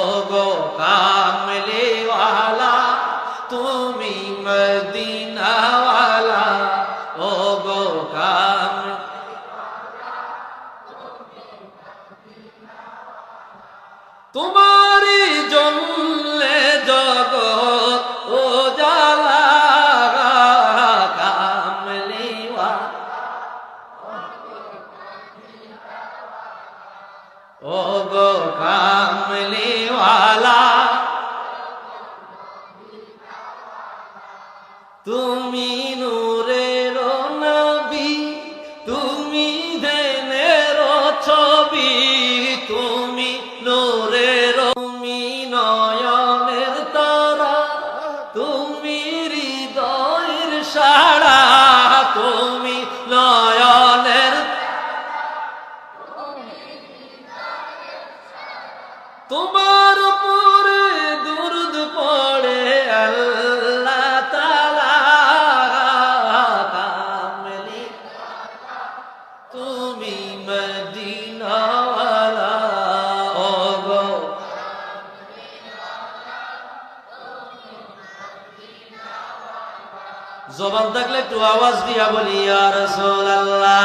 ওগো কামলিওয়ালা তুমি মদিনাওয়ালা ওগো তোমারি জন্যে জগৎ উজালা ওগো কামলিওয়ালা তুমি নূরের নবী তুমি ধ্যানের ছবি তুমি নূরের তুমি নয়নের তারা তুমি হৃদয়ের সাড়া তুমি নয়নের তোমার উপরে দুরুদ পড়ে আল্লাহ তাআলা কামলি তুমি মদিনাওয়ালা ওগো জবান থাকলে একটু আওয়াজ দিয়া বলি ইয়া রাসূলুল্লাহ।